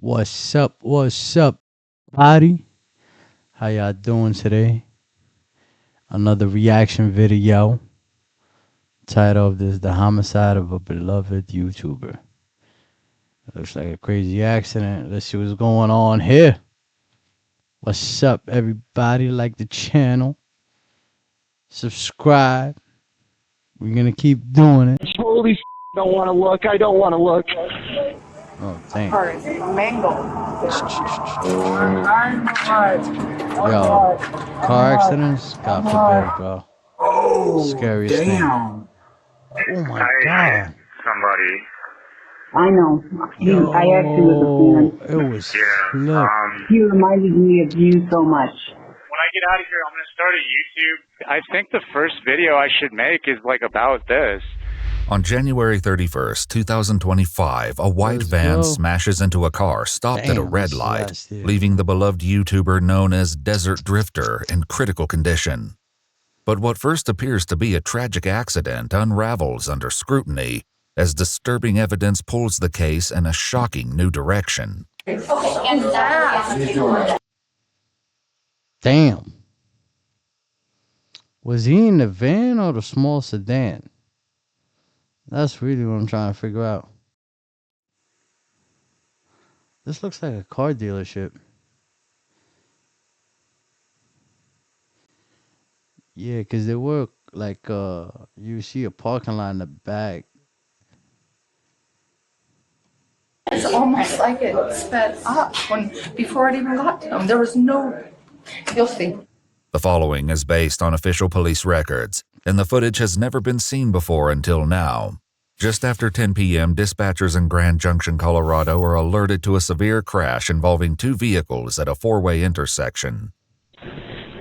What's up? What's up, buddy? How y'all doing today? Another reaction video. Title of this: The Homicide of a Beloved YouTuber. Looks like a crazy accident. Let's see what's going on here. What's up, everybody? Like the channel, subscribe. We're gonna keep doing it. Holy don't want to look. I don't want to look. Oh, damn. Mango. Yo, car accidents? God forbid, bro. Scariest thing. Oh my God. Somebody. I know. I actually was a fan. It was flip. He reminded me of you so much. When I get out of here, I'm going to start a YouTube. I think the first video I should make is like about this. On January 31st, 2025, a white van smashes into a car stopped at a red light, leaving the beloved YouTuber known as Desert Drifter in critical condition. But what first appears to be a tragic accident unravels under scrutiny as disturbing evidence pulls the case in a shocking new direction. Damn. Was he in the van or the small sedan? That's really what I'm trying to figure out. This looks like a car dealership. Yeah, because they were like, you see a parking lot in the back. It's almost like it sped up before it even got to him. There was no, you'll see. The following is based on official police records, and the footage has never been seen before until now. Just after 10 p.m., dispatchers in Grand Junction, Colorado are alerted to a severe crash involving two vehicles at a four-way intersection.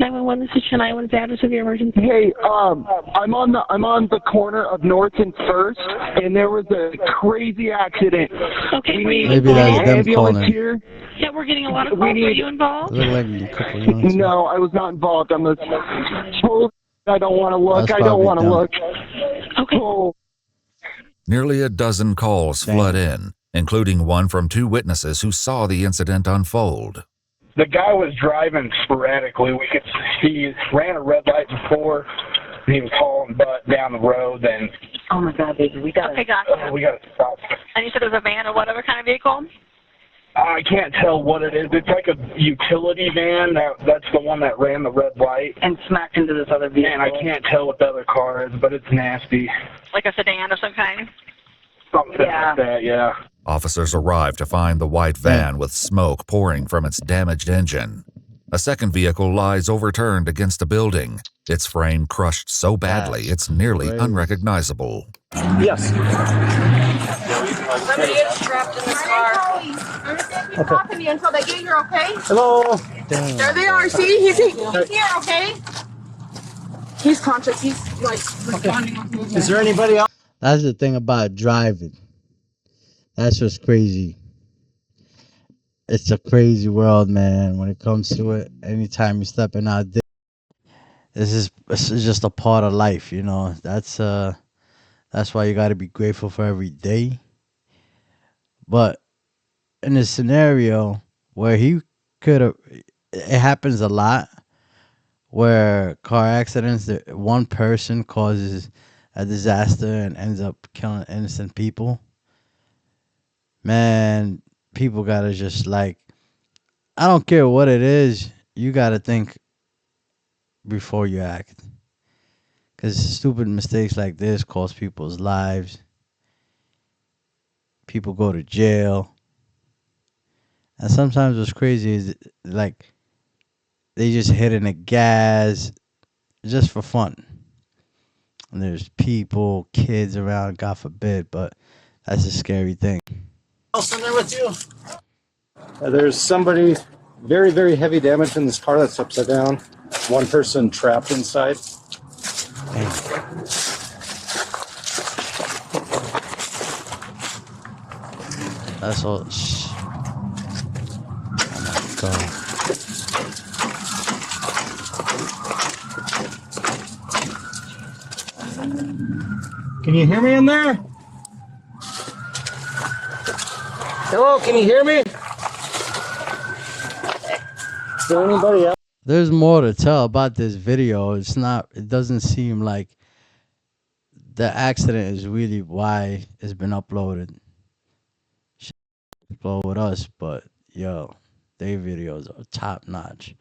911, this is Chennai. What is the address of your emergency? Hey, I'm on the corner of North and First, and there was a crazy accident. Okay, Maybe that's them calling. Here. Yeah, we're getting a lot of calls. Were you involved? Look like a couple young. No, I was not involved. I'm a total. I don't want to look. I don't want to look. Okay. Oh. Nearly a dozen calls flood in, including one from two witnesses who saw the incident unfold. The guy was driving sporadically. We could see he ran a red light before. He was hauling butt down the road. And Oh my God, baby, we got Okay, gotcha. we got to stop. And you said it was a van or whatever kind of vehicle? I can't tell what it is. It's like a utility van. That's the one that ran the red light. and smacked into this other vehicle. And I can't tell what the other car is, but it's nasty. Like a sedan of some kind? Something like that, yeah. Officers arrive to find the white van with smoke pouring from its damaged engine. A second vehicle lies overturned against a building, its frame crushed so badly it's nearly unrecognizable. Yes. Somebody is trapped in this car. Keep talking to you until they get here, okay? Hello. There they are. See, he's here, okay? He's conscious. He's like responding with movement. Is there anybody else? That's the thing about driving. That's what's crazy. It's a crazy world, man. When it comes to it, anytime you're stepping out there, this is just a part of life, you know. That's why you got to be grateful for every day. But in a scenario where he could have, it happens a lot, where car accidents, one person causes a disaster and ends up killing innocent people. Man, people gotta just like, I don't care what it is, you gotta think before you act. Because stupid mistakes like this cost people's lives. People go to jail. And sometimes what's crazy is like they just hitting the gas just for fun. And there's people, kids around, God forbid, but that's a scary thing. Else in there with you? There's somebody, very, very heavy damage in this car that's upside down. One person trapped inside. That's all. Oh my God. Can you hear me in there? Hello, can you hear me? Is there anybody else? There's more to tell about this video. It doesn't seem like the accident is really why it's been uploaded. Shit upload with us, but yo, their videos are top notch.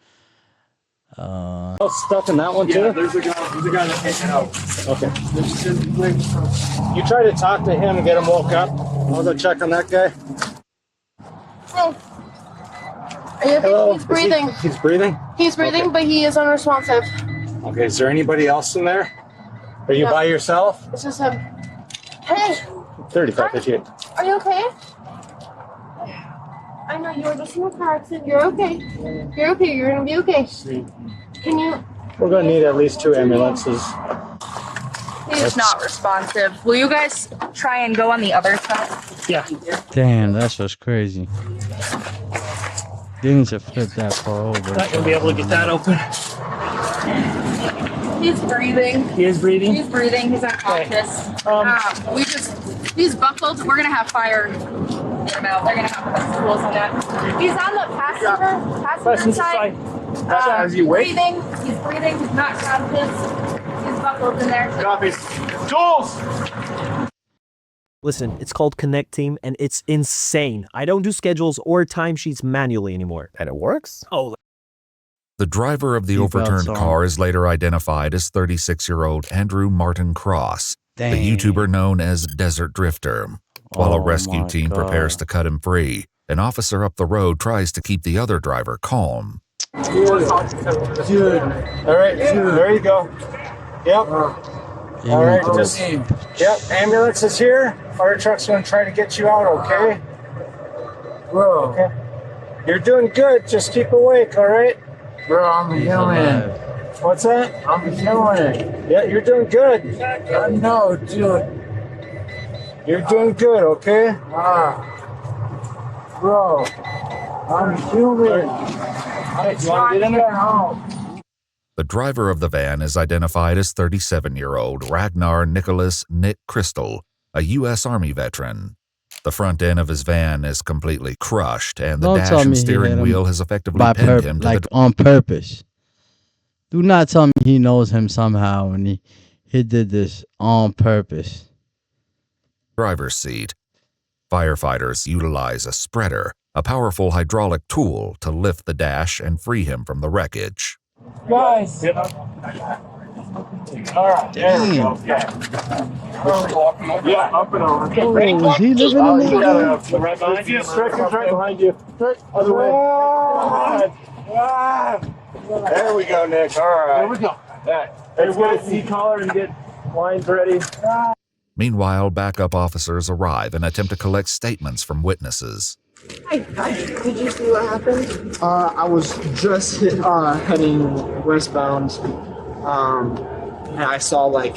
Stuff in that one too? Yeah, there's a guy that takes it out. Okay. You try to talk to him and get him woke up. I'll go check on that guy. Oh. Are you okay? Hello? He's breathing. He's breathing? He's breathing, Okay. but he is unresponsive. Okay, is there anybody else in there? Are you by yourself? It's just him. Hey, 35, 58. are you okay? I know you were just in a car accident. You're okay. You're okay. You're gonna be okay. Can you? We're gonna need at least 2 ambulances. He's not responsive. Will you guys try and go on the other side? Yeah. Damn, that's just crazy. They need to flip that far over. Not gonna be able to get that open. He's breathing. He is breathing? He's breathing. He's unconscious. He's buckled. We're gonna have fire. They're gonna have tools on that. He's on the passenger side. Is he awake? Breathing. He's breathing. He's not conscious. He's buckled in there. Copy. Jules! Listen, it's called Connect Team, and it's insane. I don't do schedules or timesheets manually anymore. And it works? Oh. The driver of the overturned car is later identified as 36-year-old Andrew Martin Cross, the YouTuber known as Desert Drifter. While a rescue team prepares to cut him free, an officer up the road tries to keep the other driver calm. Dude. All right, there you go. Yep. All right, just, yep, ambulance is here. Fire truck's gonna try to get you out, okay? Bro. Okay. You're doing good, just keep awake, all right? Bro, I'm human. What's that? I'm human. Yeah, you're doing good. I know, dude. You're doing good, okay? Bro, I'm human. I'm trying to get home. The driver of the van is identified as 37-year-old Ragnar Nicholas Nick Crystal, a U.S. Army veteran. The front end of his van is completely crushed, and the dash and steering wheel has effectively pinned him to the on purpose. Do not tell me he knows him somehow and he did this on purpose. driver's seat. Firefighters utilize a spreader, a powerful hydraulic tool, to lift the dash and free him from the wreckage. Guys. All right, there we go. Yeah, up and over. Oh, is he living in there? Right behind you. Right behind you. Other way. There we go, Nick. All right. There we go. Let's get a seat collar and get lines ready. Meanwhile, backup officers arrive and attempt to collect statements from witnesses. Hi. Did you see what happened? I was just heading westbound, and I saw like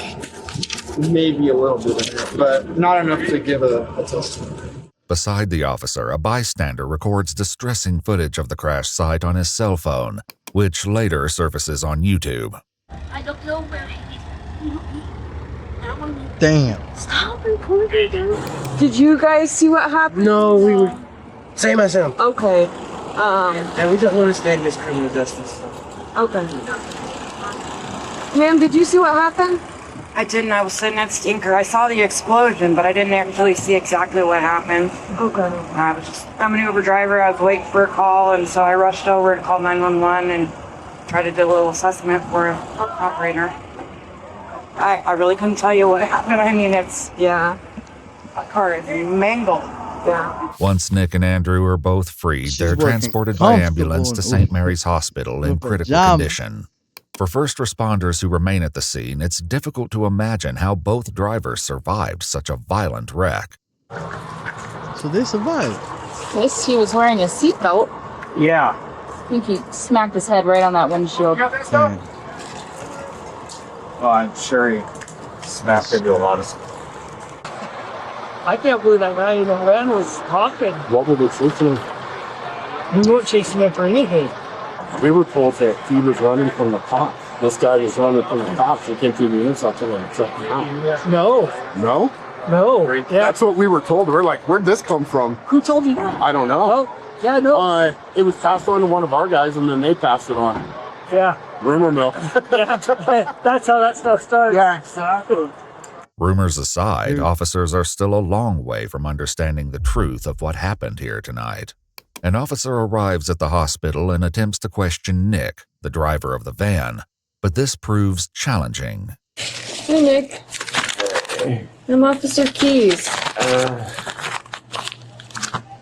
maybe a little bit of it, but not enough to give a testimony. Beside the officer, a bystander records distressing footage of the crash site on his cell phone, which later surfaces on YouTube. I don't know where he is. Damn. Stop recording. Did you guys see what happened? No, we were same as him. Okay. And we don't want to stay in this criminal justice. Okay. Ma'am, did you see what happened? I didn't. I was sitting at Stinker. I saw the explosion, but I didn't actually see exactly what happened. Okay. I'm an Uber driver. I was waiting for a call, and so I rushed over and called 911 and tried to do a little assessment for an operator. I really couldn't tell you what happened. I mean, it's, yeah. My car is mangled. Yeah. Once Nick and Andrew are both freed, they're transported by ambulance to St. Mary's Hospital in critical condition. For first responders who remain at the scene, it's difficult to imagine how both drivers survived such a violent wreck. So they survived. This, he was wearing a seatbelt. Yeah. I think he smacked his head right on that windshield. Well, I'm sure he smacked into a lot of stuff. I can't believe that guy in the van was talking. What were they chasing him? We weren't chasing him for anything. We were told that he was running from the cops. This guy was running from the cops. He came through the intersection and checked him out. No. No? No. That's what we were told. We're like, where'd this come from? Who told you that? I don't know. Well, Yeah, no. It was passed on to one of our guys, and then they passed it on. Yeah. Rumor mill. Yeah, that's how that stuff starts. Yeah, exactly. Rumors aside, officers are still a long way from understanding the truth of what happened here tonight. An officer arrives at the hospital and attempts to question Nick, the driver of the van, but this proves challenging. Hey, Nick. I'm Officer Keys.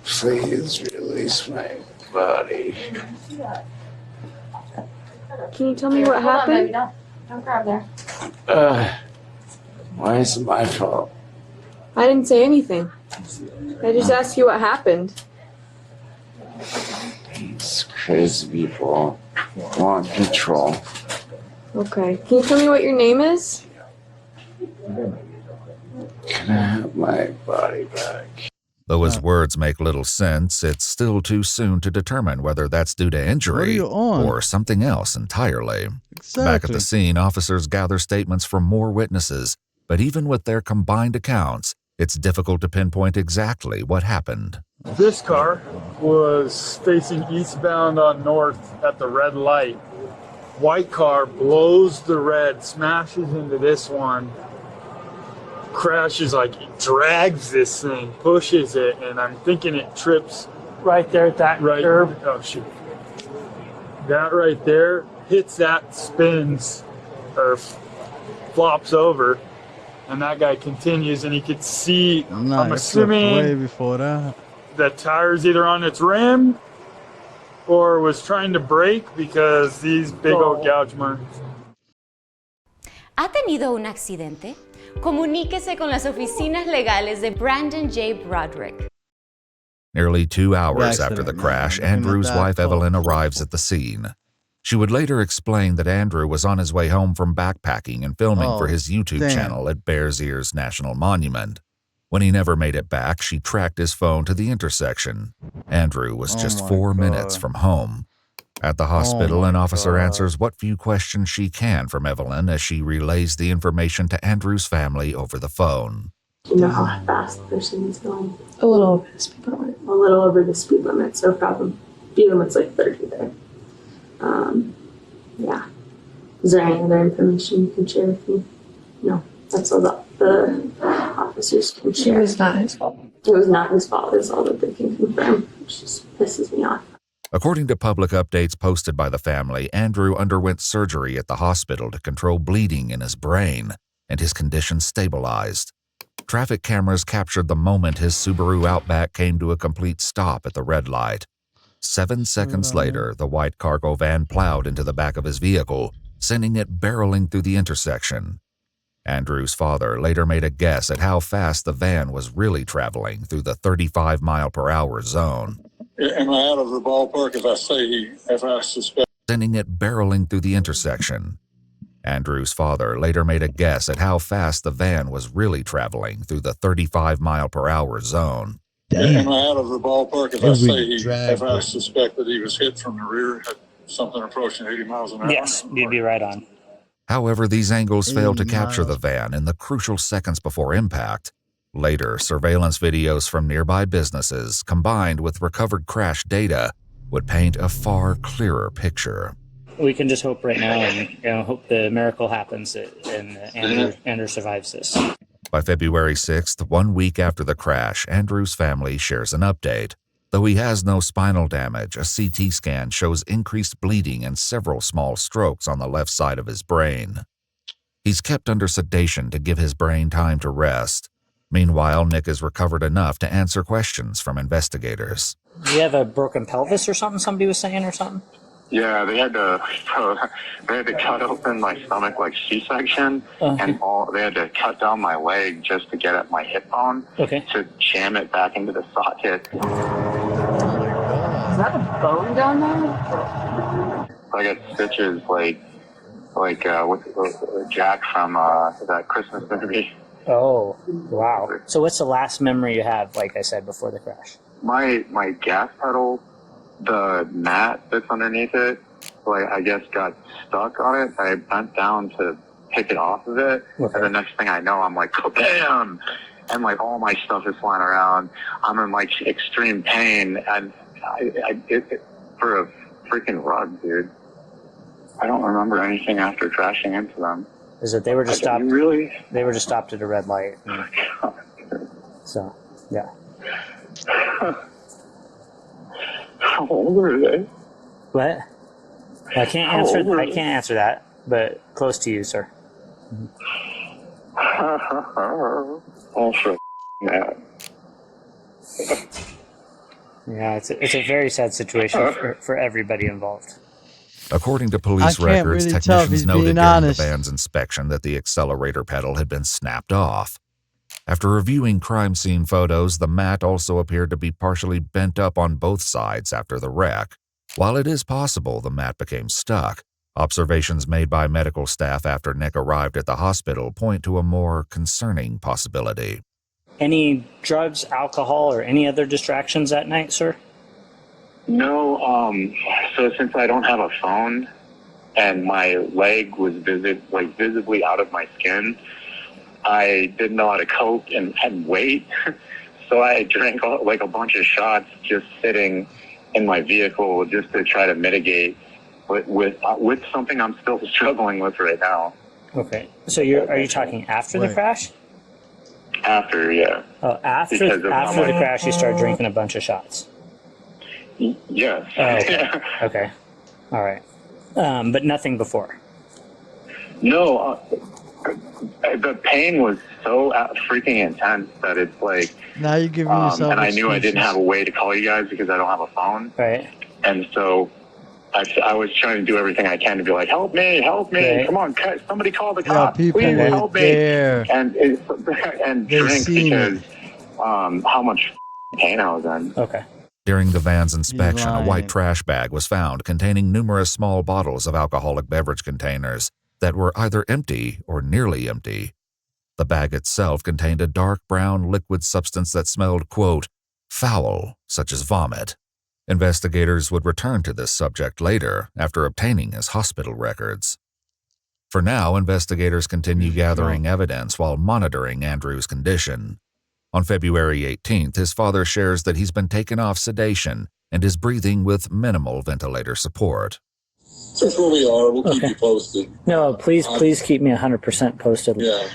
Please release my body. Can you tell me what happened? Don't grab there. Why is it my fault? I didn't say anything. I just asked you what happened. These crazy people want control. Okay. Can you tell me what your name is? Can I have my body back? Though his words make little sense, it's still too soon to determine whether that's due to injury or something else entirely. Back at the scene, officers gather statements from more witnesses, but even with their combined accounts, it's difficult to pinpoint exactly what happened. This car was facing eastbound on north at the red light. White car blows the red, smashes into this one, crashes, like drags this thing, pushes it, and I'm thinking it trips right there at that curb. Oh shoot! That right there hits that, spins or flops over, and that guy continues, and he could see. I'm assuming way before that. The tire's either on its rim or was trying to brake because these big old gouge marks. ¿Ha tenido un accidente? Comuníquese con las oficinas legales de Brandon J. Broderick. Nearly 2 hours after the crash, Andrew's wife Evelyn arrives at the scene. She would later explain that Andrew was on his way home from backpacking and filming for his YouTube channel at Bears Ears National Monument. When he never made it back, she tracked his phone to the intersection. Andrew was just 4 minutes from home. At the hospital, an officer answers what few questions she can from Evelyn as she relays the information to Andrew's family over the phone. You know how fast the person is going? A little over the speed limit. A little over the speed limit, so probably speed limit's like 30 there. Yeah. Is there any other information you can share with me? No, that's all the officers can share. It was not his fault. It was not his fault, is all that they can confirm, which just pisses me off. According to public updates posted by the family, Andrew underwent surgery at the hospital to control bleeding in his brain, and his condition stabilized. Traffic cameras captured the moment his Subaru Outback came to a complete stop at the red light. 7 seconds later, the white cargo van plowed into the back of his vehicle, sending it barreling through the intersection. Andrew's father later made a guess at how fast the van was really traveling through the 35-mile-per-hour zone. Am I out of the ballpark if I suspect? Sending it barreling through the intersection. Andrew's father later made a guess at how fast the van was really traveling through the 35-mile-per-hour zone. Am I out of the ballpark if I suspect that he was hit from the rear at something approaching 80 miles an hour? Yes, you'd be right on. However, these angles failed to capture the van in the crucial seconds before impact. Later, surveillance videos from nearby businesses, combined with recovered crash data, would paint a far clearer picture. We can just hope right now and hope the miracle happens and Andrew survives this. By February 6th, 1 week after the crash, Andrew's family shares an update. Though he has no spinal damage, a CT scan shows increased bleeding and several small strokes on the left side of his brain. He's kept under sedation to give his brain time to rest. Meanwhile, Nick has recovered enough to answer questions from investigators. Do you have a broken pelvis or something somebody was saying or something? Yeah, they had to cut open my stomach like C-section, and they had to cut down my leg just to get at my hip bone to jam it back into the socket. Is that a bone down there? I got stitches like with Jack from that Christmas movie. Oh, wow. So what's the last memory you have, like I said, before the crash? My gas pedal, the mat that's underneath it, I guess got stuck on it. I bent down to pick it off of it, and the next thing I know, I'm like, bam! And all my stuff is flying around. I'm in extreme pain, and for a freaking rug, dude. I don't remember anything after crashing into them. Is that they were just stopped? Really? They were just stopped at a red light. So, yeah. How old were they? What? I can't answer. I can't answer that, but close to you, sir. Oh, for that. Yeah, it's a very sad situation for everybody involved. According to police records, really tell if technicians he's noted being during honest. the van's inspection that the accelerator pedal had been snapped off. After reviewing crime scene photos, the mat also appeared to be partially bent up on both sides after the wreck. While it is possible the mat became stuck, observations made by medical staff after Nick arrived at the hospital point to a more concerning possibility. Any drugs, alcohol, or any other distractions that night, sir? No, so since I don't have a phone and my leg was visibly out of my skin, I didn't know how to cope and wait. So I drank like a bunch of shots just sitting in my vehicle just to try to mitigate with something I'm still struggling with right now. Okay. So are you talking after the crash? After, yeah. Oh, after the crash, you started drinking a bunch of shots. Yes. Oh, okay. Okay. All right. But nothing before. No, the pain was so freaking intense that it's like. Now you're giving yourself. And I knew I didn't have a way to call you guys because I don't have a phone. Right. And so I was trying to do everything I can to be like, help me, Right. come on, somebody call the cops, people please were help me. there. And drink because how much pain I was in. Okay. During the van's inspection, a white trash bag was found containing numerous small bottles of alcoholic beverage containers that were either empty or nearly empty. The bag itself contained a dark brown liquid substance that smelled, quote, foul, such as vomit. Investigators would return to this subject later after obtaining his hospital records. For now, investigators continue gathering evidence while monitoring Andrew's condition. On February 18th, his father shares that he's been taken off sedation and is breathing with minimal ventilator support. That's where we are. We'll keep you posted. No, please keep me 100% posted. Yeah.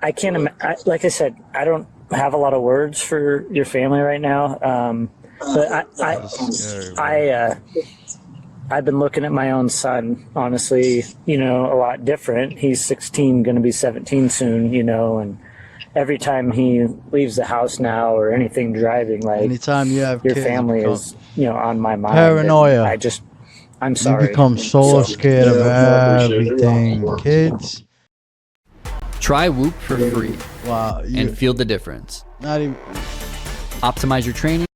I can't like I said, I don't have a lot of words for your family right now. But I've been looking at my own son, honestly, a lot different. He's 16, going to be 17 soon, and every time he leaves the house now or anything driving, like anytime you have your kids, family is, on my mind. Paranoia. I'm sorry. You become so scared of everything, kids. Try Whoop for free. Wow, and feel the difference. Not even. Optimize your training.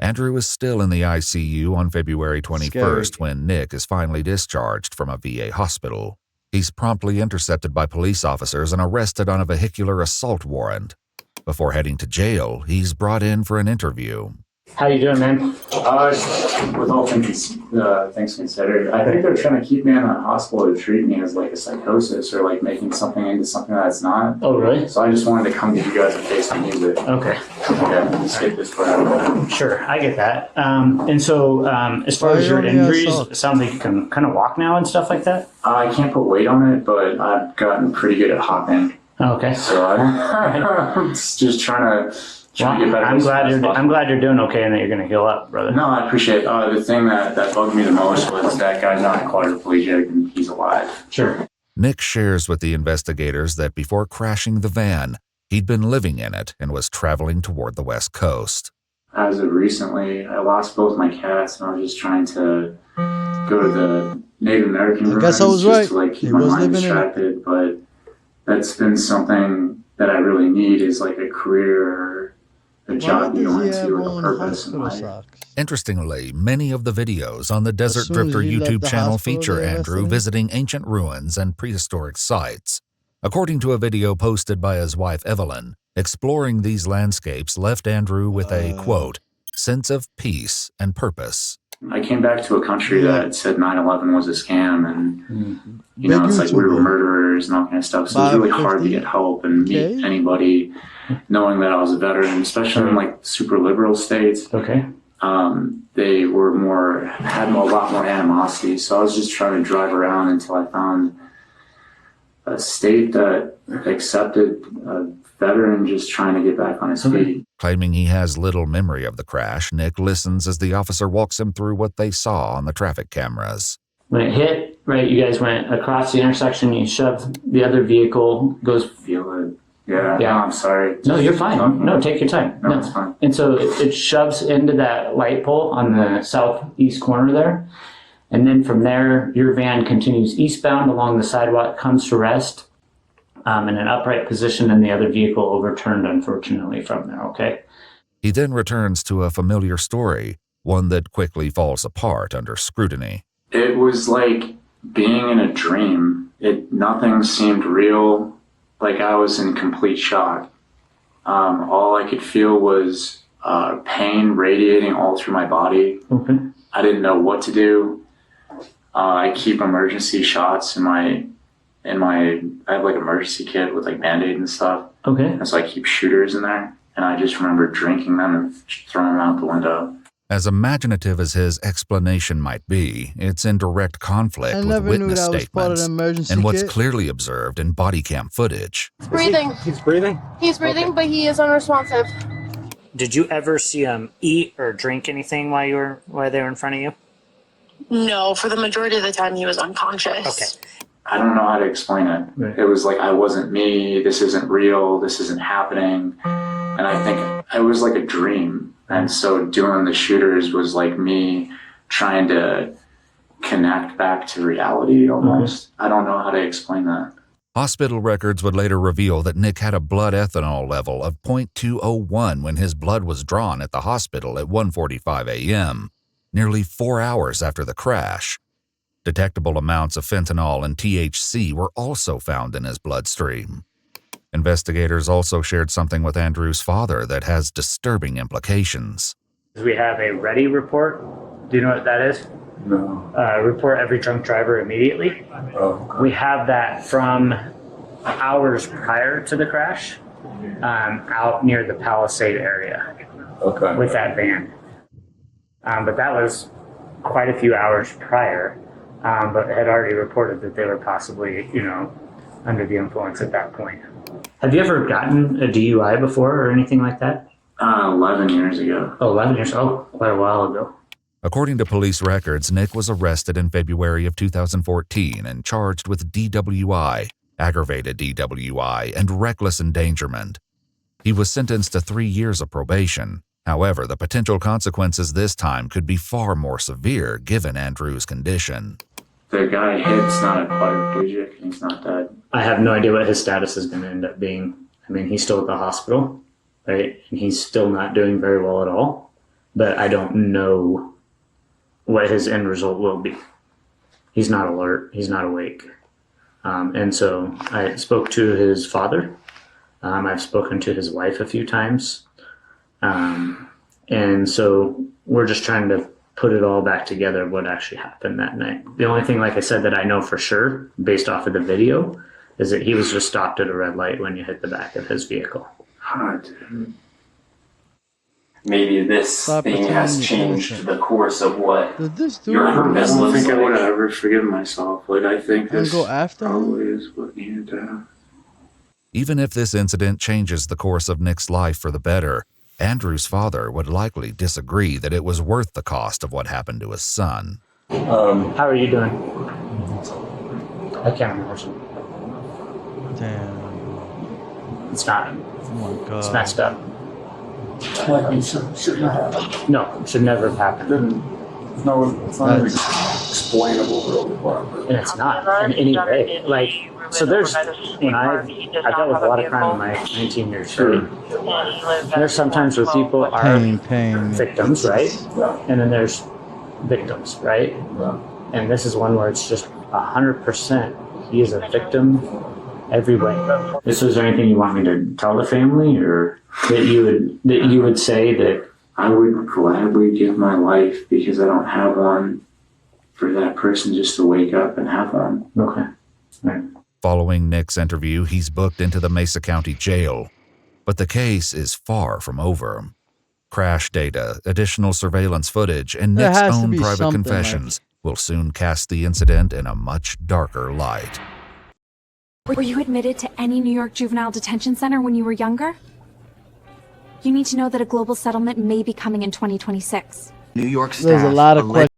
Andrew is still in the ICU on February 21st when Nick is finally discharged from a VA hospital. He's promptly intercepted by police officers and arrested on a vehicular assault warrant. Before heading to jail, he's brought in for an interview. How you doing, man? With all things considered, I think they're trying to keep me in a hospital to treat me as like a psychosis or like making something into something that's not. Oh, really? So I just wanted to come to you guys and face the music. Okay. Let's get this part. Sure, I get that. And so as far as your injuries, it sounds like you can kind of walk now and stuff like that? I can't put weight on it, but I've gotten pretty good at hopping. Okay. So I'm just trying to get better. I'm glad you're doing okay and that you're going to heal up, brother. No, I appreciate it. The thing that bugged me the most was that guy's not quadriplegic and he's alive. Sure. Nick shares with the investigators that before crashing the van, he'd been living in it and was traveling toward the West Coast. As of recently, I lost both my cats and I was just trying to go to the Native American ruins. I guess I was just right. to like keep He my was mind living in it. distracted, but that's been something that I really need is like a career or a job to go into with a purpose in life. Interestingly, many of the videos on the Desert soon as Drifter he left YouTube the channel hospital, feature they Andrew arrested him? visiting ancient ruins and prehistoric sites. According to a video posted by his wife Evelyn, exploring these landscapes left Andrew with a, quote, sense of peace and purpose. I came back to a country that said 9/11 was a scam and, it's like we were murderers and all kind of stuff. So it was really hard to get help and meet anybody knowing that I was a veteran, especially in like super liberal states. Okay. They had a lot more animosity. So I was just trying to drive around until I found a state that accepted a veteran just trying to get back on his feet. Claiming he has little memory of the crash, Nick listens as the officer walks him through what they saw on the traffic cameras. When it hit, right, you guys went across the intersection, you shoved the other vehicle, goes... Feel it. Yeah, no, I'm sorry. No, you're fine. No, take your time. No, it's fine. And so it shoves into that light pole on the southeast corner there. And then from there, your van continues eastbound along the sidewalk, comes to rest in an upright position, and the other vehicle overturned, unfortunately, from there, okay? He then returns to a familiar story, one that quickly falls apart under scrutiny. It was like being in a dream. Nothing seemed real. Like I was in complete shock. All I could feel was pain radiating all through my body. Okay. I didn't know what to do. I keep emergency shots I have like emergency kit with like Band-Aid and stuff. Okay. And so I keep shooters in there, and I just remember drinking them and throwing them out the window. As imaginative as his explanation might be, it's in direct conflict with witness statements and what's clearly observed in body cam footage. He's breathing. He's breathing? He's breathing, but he is unresponsive. Did you ever see him eat or drink anything while they were in front of you? No, for the majority of the time he was unconscious. Okay. I don't know how to explain it. Right. It was like, I wasn't me, this isn't real, this isn't happening. And I think it was like a dream. And so doing the shooters was like me trying to connect back to reality almost. I don't know how to explain that. Hospital records would later reveal that Nick had a blood ethanol level of 0.201 when his blood was drawn at the hospital at 1:45 a.m., nearly 4 hours after the crash. Detectable amounts of fentanyl and THC were also found in his bloodstream. Investigators also shared something with Andrew's father that has disturbing implications. We have a ready report. Do you know what that is? No. Report every drunk driver immediately. Oh, okay. We have that from hours prior to the crash, out near the Palisade area. Okay. With that van. But that was quite a few hours prior, but had already reported that they were possibly, under the influence at that point. Have you ever gotten a DUI before or anything like that? 11 years ago. Oh, 11 years. Oh, quite a while ago. According to police records, Nick was arrested in February of 2014 and charged with DWI, aggravated DWI, and reckless endangerment. He was sentenced to 3 years of probation. However, the potential consequences this time could be far more severe given Andrew's condition. The guy hit's not a quadriplegic, he's not dead. I have no idea what his status is going to end up being. I mean, he's still at the hospital, right? And he's still not doing very well at all. But I don't know what his end result will be. He's not alert. He's not awake. And so I spoke to his father. I've spoken to his wife a few times. And so we're just trying to put it all back together, what actually happened that night. The only thing, like I said, that I know for sure, based off of the video, is that he was just stopped at a red light when you hit the back of his vehicle. Maybe this thing has changed the course of what your I don't purpose think looks I would like. have ever forgiven myself. Like, I think And this go after probably is what needed to happen. Even if this incident changes the course of Nick's life for the better, Andrew's father would likely disagree that it was worth the cost of what happened to his son. How are you doing? I can't imagine. Damn. It's not. Oh my God. It's messed up. Like it should not happen. No, it should never have happened. It's not even explainable really. And it's not in any way. Like, so there's, when I've dealt with a lot of crime in my 19 years straight. There's sometimes where people are victims, right? And then there's victims, right? And this is one where it's just 100%. He is a victim every way. Is there anything you want me to tell the family, or that you would say that? I would gladly give my life because I don't have one, for that person just to wake up and have one. Okay. Right. Following Nick's interview, he's booked into the Mesa County Jail. But the case is far from over. Crash data, additional surveillance footage, and There Nick's has to own be private something confessions will soon cast the incident in a much darker light. Were you admitted to any New York juvenile detention center when you were younger? You need to know that a global settlement may be coming in 2026. New York staff. There's a lot of questions.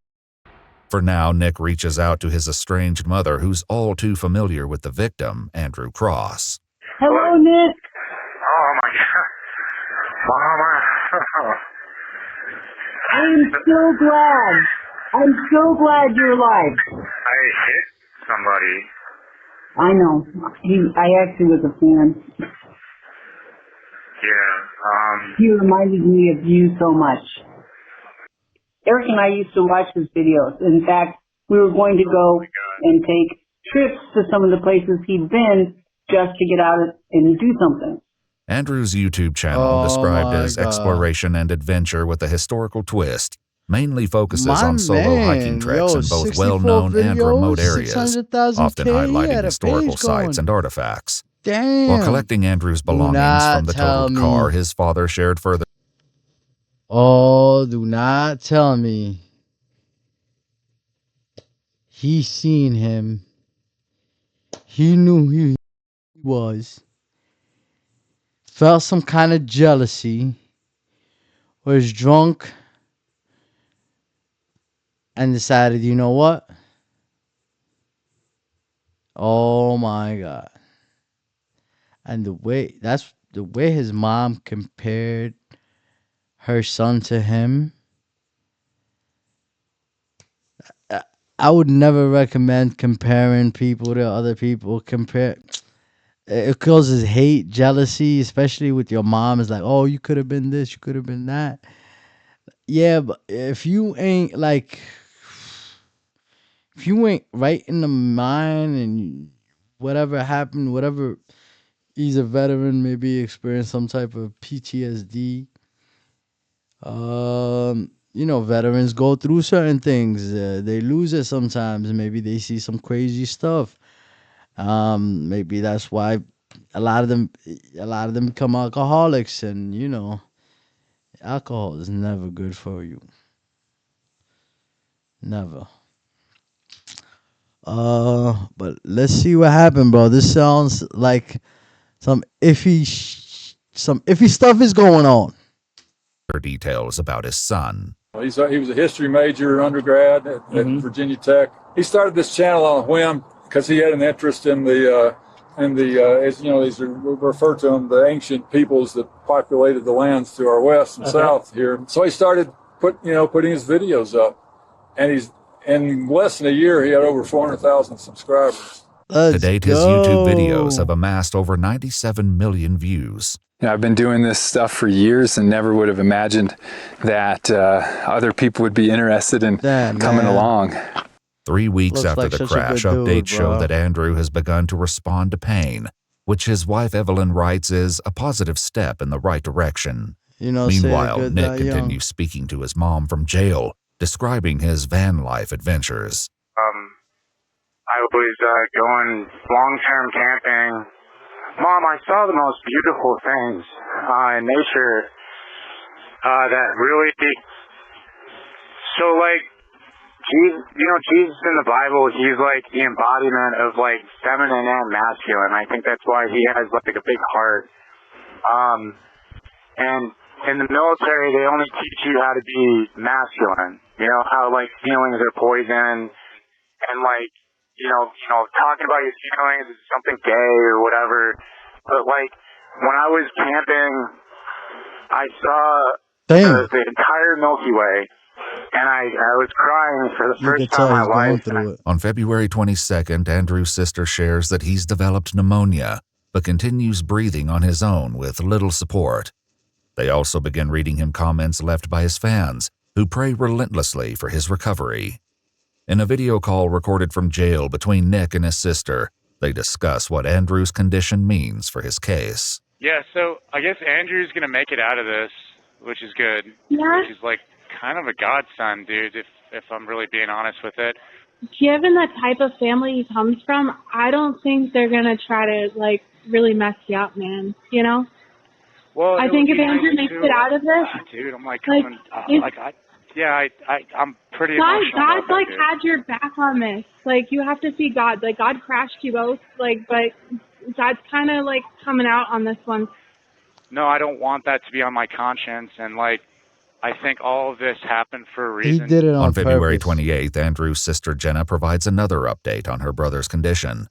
For now, Nick reaches out to his estranged mother, who's all too familiar with the victim, Andrew Cross. Hello, Nick. Oh my God. Mama. I'm so glad. I'm so glad you're alive. I hit somebody. I know. I actually was a fan. Yeah. He reminded me of you so much. Eric and I used to watch his videos. In fact, we were going to go and take trips to some of the places he'd been just to get out and do something. Andrew's YouTube channel, described as exploration and adventure with a historical twist, mainly focuses on solo hiking treks in both well-known and remote areas, often highlighting historical sites and artifacts. Damn. While collecting Andrew's belongings from the totaled car, his father shared further. Oh, do not tell me he seen him. He knew who he was. Felt some kind of jealousy. Was drunk. And decided, you know what? Oh my God. And the way his mom compared her son to him. I would never recommend comparing people to other people. It causes hate, jealousy, especially with your mom. It's like, oh, you could have been this, you could have been that. Yeah, but if you ain't right in the mind and whatever happened, whatever, he's a veteran, maybe experienced some type of PTSD. Veterans go through certain things. They lose it sometimes. Maybe they see some crazy stuff. Maybe that's why a lot of them become alcoholics, and alcohol is never good for you. Never. But let's see what happened, bro. This sounds like some iffy stuff is going on. Details about his son. He was a history major undergrad at Virginia Tech. He started this channel on a whim because he had an interest in the as you know, these are referred to them, the ancient peoples that populated the lands to our west and south here. So he started putting his videos up, and in less than a year he had over 400,000 subscribers. To date, his YouTube videos have amassed over 97 million views. I've been doing this stuff for years and never would have imagined that other people would be interested in coming along. 3 weeks Looks after like the such a crash, good dude, updates show bro. that Andrew has begun to respond to pain, which his wife Evelyn writes is a positive step in the right direction. Meanwhile, Nick continues speaking to his mom from jail, describing his van life adventures. I was going long-term camping. Mom, I saw the most beautiful things in nature that really... So, Jesus in the Bible, he's like the embodiment of like feminine and masculine. I think that's why he has like a big heart. And in the military, they only teach you how to be masculine. You know, how like feelings are poison, and like, talking about your feelings is something gay or whatever. But like, when I was camping, I saw the entire Milky Way. And I was crying for the first time in my life. On February 22nd, Andrew's sister shares that he's developed pneumonia, but continues breathing on his own with little support. They also begin reading him comments left by his fans, who pray relentlessly for his recovery. In a video call recorded from jail between Nick and his sister, they discuss what Andrew's condition means for his case. Yeah, so I guess Andrew's going to make it out of this, which is good. Yeah. Which is like kind of a godsend, dude, if I'm really being honest with it. Given the type of family he comes from, I don't think they're gonna try to like really mess you up, man. You know? Well, I think if Andrew makes it out of this, dude, I'm like, like, I'm pretty God, emotional God, about that, like, dude. had your back on this. Like, you have to see God. Like, God crashed you both. Like, but God's kind of like coming out on this one. No, I don't want that to be on my conscience, and like, I think all of this happened for a He reason. did it on February purpose. 28th, Andrew's sister Jenna provides another update on her brother's condition.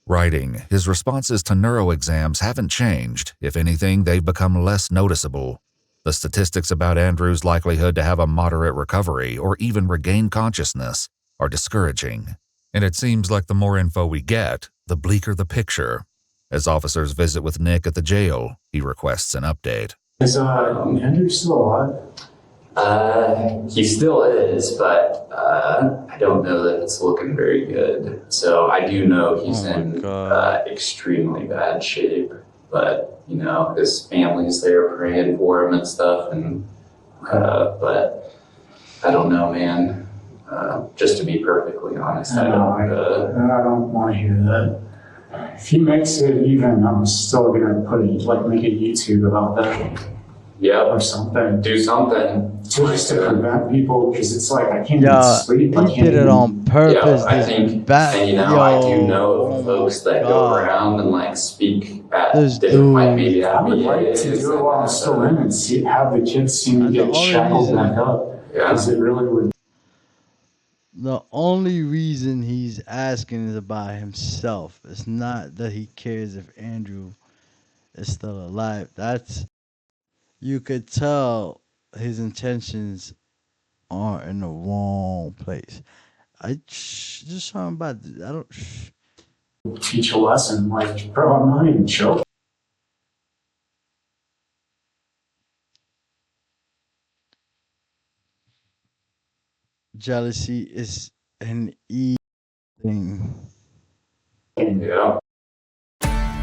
Writing, his responses to neuro exams haven't changed. If anything, they've become less noticeable. The statistics about Andrew's likelihood to have a moderate recovery or even regain consciousness are discouraging. And it seems like the more info we get, the bleaker the picture. As officers visit with Nick at the jail, he requests an update. Is Andrew still alive? He still is, but I don't know that it's looking very good. So I do know he's in extremely bad shape, but you know, his family's there praying for him and stuff, and but I don't know, man. Just to be perfectly honest, I don't want to hear that. If he makes it even, I'm still gonna make a YouTube about that. Yeah, or something. Do something. Just to prevent people, because it's like I can't even sleep. He did it on purpose. Yeah, I think, and you know, I do know of folks that go around and like speak at different, like maybe I would like to do it while I'm still in and have the kids see me get shackled back up. Because it really would. The only reason he's asking is about himself. It's not that he cares if Andrew is still alive. You could tell his intentions are in the wrong place. Just talking about, I don't teach a lesson. Like, bro, I'm not even joking. Jealousy is an E thing. Yeah.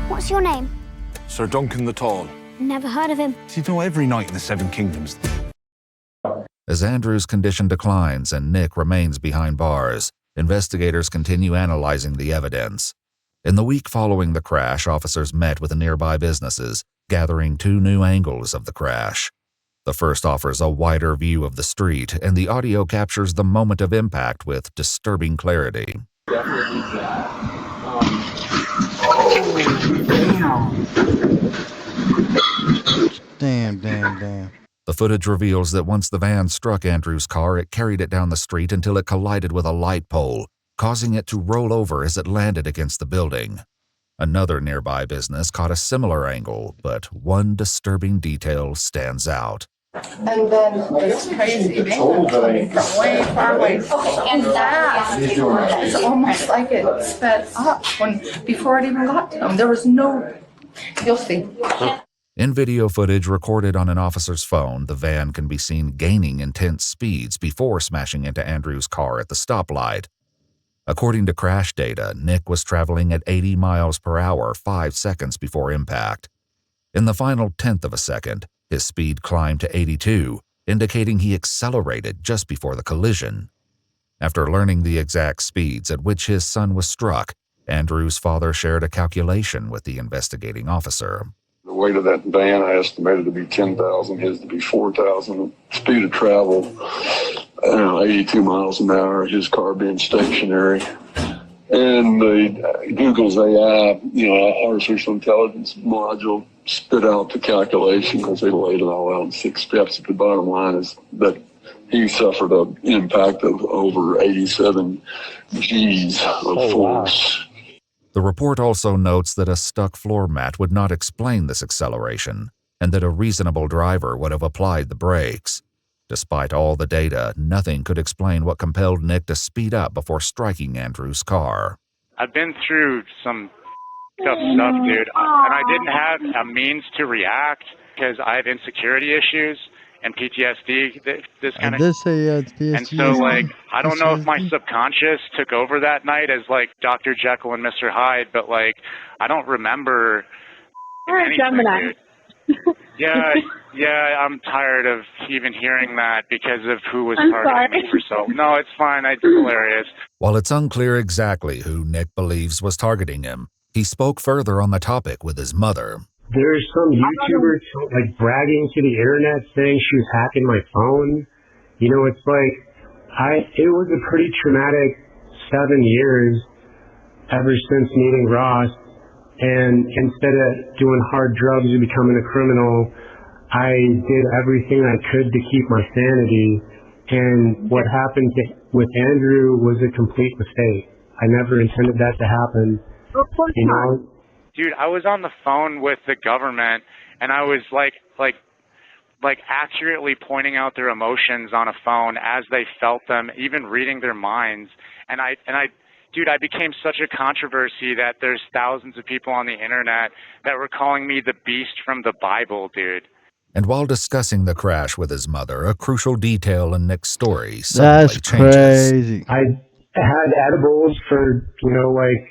What's your name? Sir Duncan the Tall. Never heard of him. You know, every night in the Seven Kingdoms. As Andrew's condition declines and Nick remains behind bars, investigators continue analyzing the evidence. In the week following the crash, officers met with nearby businesses, gathering two new angles of the crash. The first offers a wider view of the street, and the audio captures the moment of impact with disturbing clarity. Definitely that. Damn. The footage reveals that once the van struck Andrew's car, it carried it down the street until it collided with a light pole, causing it to roll over as it landed against the building. Another nearby business caught a similar angle, but one disturbing detail stands out. And then this crazy van coming from way far away and fast. It's almost like it sped up before it even got to them. There was no, you'll see. In video footage recorded on an officer's phone, the van can be seen gaining intense speeds before smashing into Andrew's car at the stoplight. According to crash data, Nick was traveling at 80 miles per hour 5 seconds before impact. In the final tenth of a second, his speed climbed to 82, indicating he accelerated just before the collision. After learning the exact speeds at which his son was struck, Andrew's father shared a calculation with the investigating officer. The weight of that van I estimated to be 10,000, his to be 4,000. Speed of travel, 82 miles an hour, his car being stationary. And the Google's AI, artificial intelligence module spit out the calculation because they laid it all out in 6 steps. But the bottom line is that he suffered an impact of over 87 G's of force. Wow. The report also notes that a stuck floor mat would not explain this acceleration, and that a reasonable driver would have applied the brakes. Despite all the data, nothing could explain what compelled Nick to speed up before striking Andrew's car. I've been through some tough stuff, dude, and I didn't have a means to react because I have insecurity issues and PTSD, this kind of. I did say it's PTSD. And so, like, I don't know if my subconscious took over that night as like Dr. Jekyll and Mr. Hyde, but like, I don't remember anything, dude. Yeah, I'm tired of even hearing that because of who was targeting me for so. No, it's fine. It's hilarious. While it's unclear exactly who Nick believes was targeting him, he spoke further on the topic with his mother. There's some YouTuber like bragging to the internet saying she was hacking my phone. You know, it's like it was a pretty traumatic 7 years ever since meeting Ross. And instead of doing hard drugs and becoming a criminal, I did everything I could to keep my sanity. And what happened with Andrew was a complete mistake. I never intended that to happen. You know? Dude, I was on the phone with the government, and I was like accurately pointing out their emotions on a phone as they felt them, even reading their minds. And I became such a controversy that there's thousands of people on the internet that were calling me the beast from the Bible, dude. And while discussing the crash with his mother, a crucial detail in Nick's story suddenly changes. Crazy. I had edibles for, like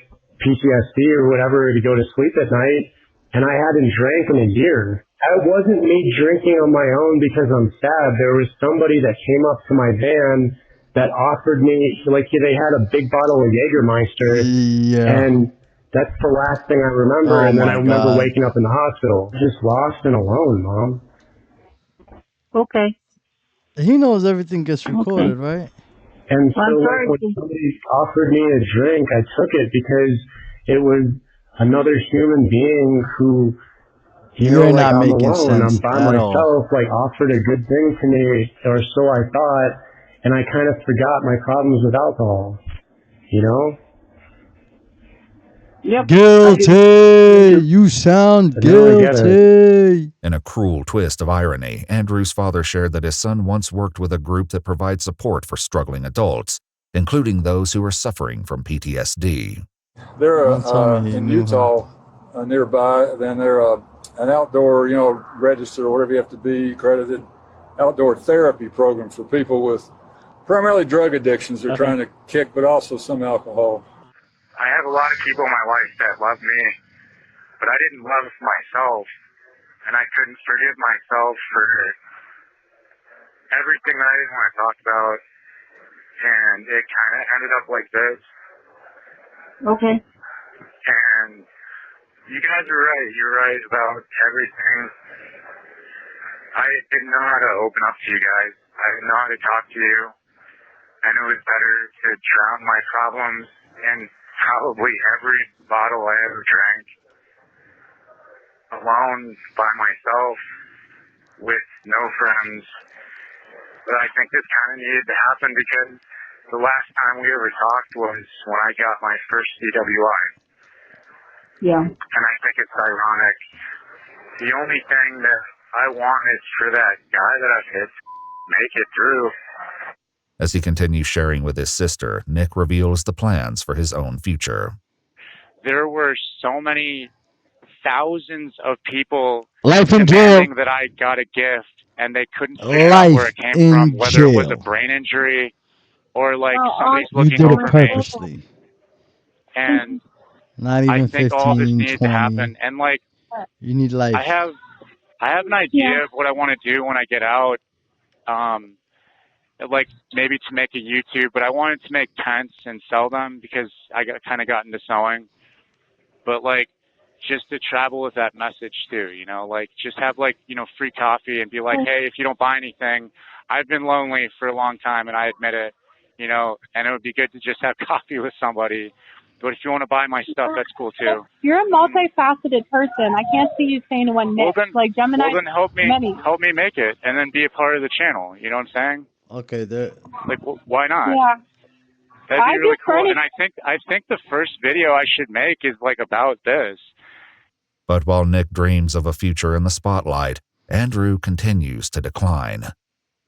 PTSD or whatever to go to sleep at night, and I hadn't drank in a year. It wasn't me drinking on my own because I'm sad. There was somebody that came up to my van that offered me, they had a big bottle of Jägermeister, and that's the last thing I remember. And then I remember waking up in the hospital, just lost and alone, Mom. Okay. He knows everything gets recorded, right? And so when somebody offered me a drink, I took it because it was another human being who, You're not I'm making alone, I'm sense by at all. myself, offered a good thing to me, or so I thought, and I kind of forgot my problems with alcohol, Yep. Guilty! You sound guilty! In a cruel twist of irony, Andrew's father shared that his son once worked with a group that provides support for struggling adults, including those who are suffering from PTSD. They're in Utah nearby. Then they're an outdoor, registered or whatever you have to be, accredited outdoor therapy program for people with primarily drug addictions they're trying to kick, but also some alcohol. I have a lot of people in my life that love me, but I didn't love myself, and I couldn't forgive myself for everything that I didn't want to talk about, and it kind of ended up like this. Okay. And you guys are right. You're right about everything. I didn't know how to open up to you guys. I didn't know how to talk to you. And it was better to drown my problems in probably every bottle I ever drank alone by myself with no friends. But I think this kind of needed to happen because the last time we ever talked was when I got my first DWI. Yeah. And I think it's ironic. The only thing that I want is for that guy that I've hit to make it through. As he continues sharing with his sister, Nick reveals the plans for his own future. There were so many thousands of people Life in demanding jail. that I got a gift, and they couldn't figure out where it came from, whether it was a brain injury or somebody's You looking did it over me. purposely. And Not I even think all this 15, needed 20. to happen. And You need life. I have an idea of what I want to do when I get out. Maybe to make a YouTube, but I wanted to make tents and sell them because I got into sewing. But just to travel with that message too, just have free coffee and be like, hey, if you don't buy anything, I've been lonely for a long time and I admit it, and it would be good to just have coffee with somebody. But if you want to buy my stuff, that's cool too. You're a multifaceted person. I can't see you saying to one Nick. Gemini. Well, then help me make it, and then be a part of the channel. You know what I'm saying? Okay, there. Why not? Yeah. That'd be really cool. And I think the first video I should make is about this. But while Nick dreams of a future in the spotlight, Andrew continues to decline.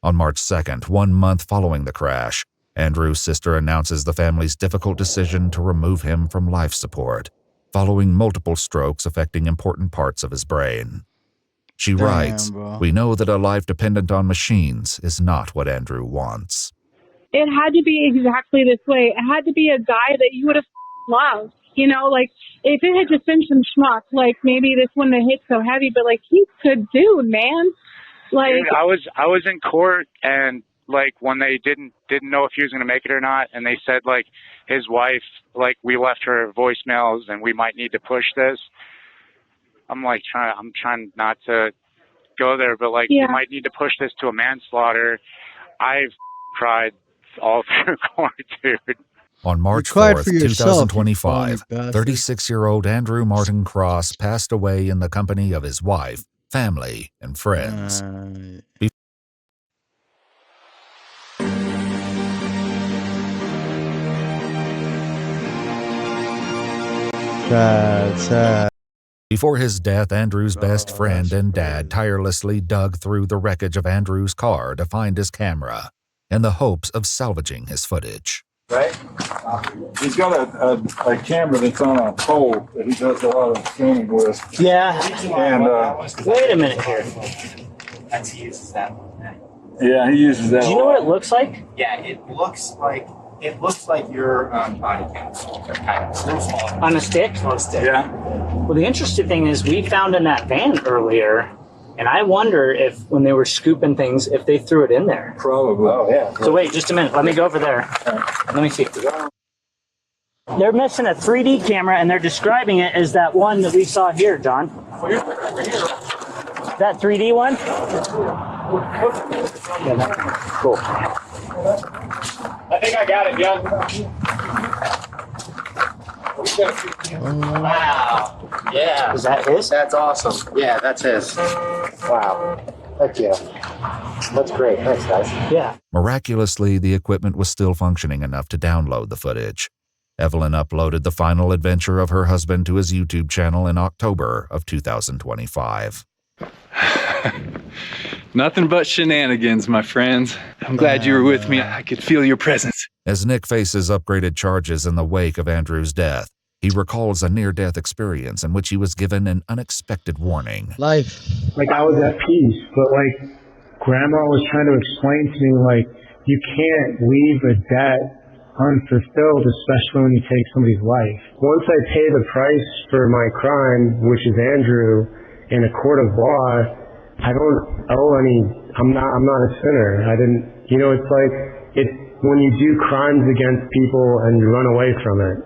On March 2nd, 1 month following the crash, Andrew's sister announces the family's difficult decision to remove him from life support, following multiple strokes affecting important parts of his brain. She writes, "We know that a life dependent on machines is not what Andrew wants." It had to be exactly this way. It had to be a guy that you would have loved. If it had just been some schmuck, maybe this wouldn't have hit so heavy, but he's a good dude, man. Dude, I was in court, and when they didn't know if he was going to make it or not, and they said his wife, we left her voicemails and we might need to push this. I'm trying not to go there, but like you might need to push this to a manslaughter. I've cried all through court, dude. On March cried 4th, for yourself, you 2025, phony bastard. 36-year-old Andrew Martin Cross passed away in the company of his wife, family, and friends. Sad. Before his death, Andrew's best friend and dad tirelessly dug through the wreckage of Andrew's car to find his camera in the hopes of salvaging his footage. Right? He's got a camera that's on a pole that he does a lot of filming with. Yeah. And wait a minute here. He uses that one. Yeah, he uses that. Do you know what it looks like? Yeah, it looks like your body cam. Kind of small. On a stick? On a stick. Yeah. Well, the interesting thing is we found in that van earlier, and I wonder if when they were scooping things, if they threw it in there. Probably. Oh, yeah. So wait, just a minute. Let me go over there. Let me see. They're missing a 3D camera, and they're describing it as that one that we saw here, John. That 3D one? Yeah, cool. I think I got it, John. Wow. Yeah. Is that his? That's awesome. Yeah, that's his. Wow. Heck yeah. That's great. Thanks, guys. Yeah. Miraculously, the equipment was still functioning enough to download the footage. Evelyn uploaded the final adventure of her husband to his YouTube channel in October of 2025. Nothing but shenanigans, my friends. I'm glad you were with me. I could feel your presence. As Nick faces upgraded charges in the wake of Andrew's death, he recalls a near-death experience in which he was given an unexpected warning. Life. Like, I was at peace, but, like, Grandma was trying to explain to me, like, you can't leave a debt unfulfilled, especially when you take somebody's life. Once I pay the price for my crime, which is Andrew, in a court of law, I don't owe any, I'm not a sinner. It's like, when you do crimes against people and you run away from it,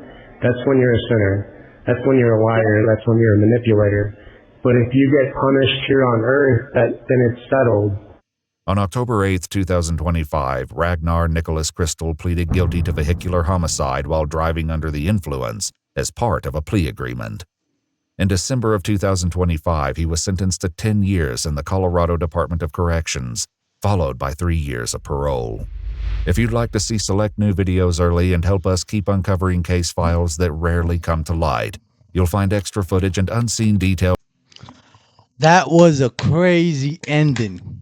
that's when you're a sinner. That's when you're a liar. That's when you're a manipulator. But if you get punished here on earth, then it's settled. On October 8, 2025, Ragnar Nicholas Crystal pleaded guilty to vehicular homicide while driving under the influence as part of a plea agreement. In December of 2025, he was sentenced to 10 years in the Colorado Department of Corrections, followed by 3 years of parole. If you'd like to see select new videos early and help us keep uncovering case files that rarely come to light, you'll find extra footage and unseen details. That was a crazy ending.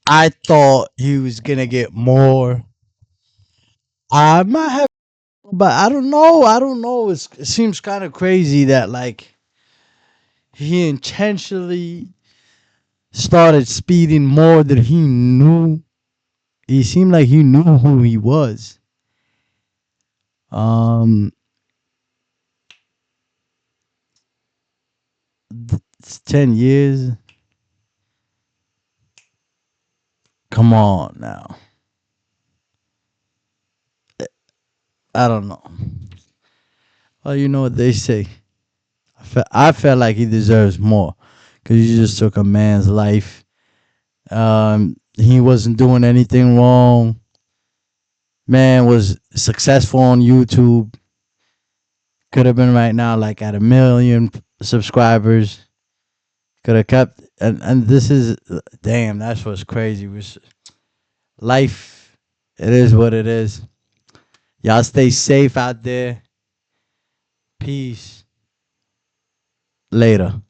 I thought he was gonna get more. I might have, but I don't know. It seems kind of crazy that, like, he intentionally started speeding more than he knew. He seemed like he knew who he was. It's 10 years. Come on now. I don't know. Well, you know what they say. I felt like he deserves more, because he just took a man's life. He wasn't doing anything wrong. Man was successful on YouTube. Could have been right now like at 1 million subscribers. Could have kept, and this is, damn, that's what's crazy. Life, it is what it is. Y'all stay safe out there. Peace. Later.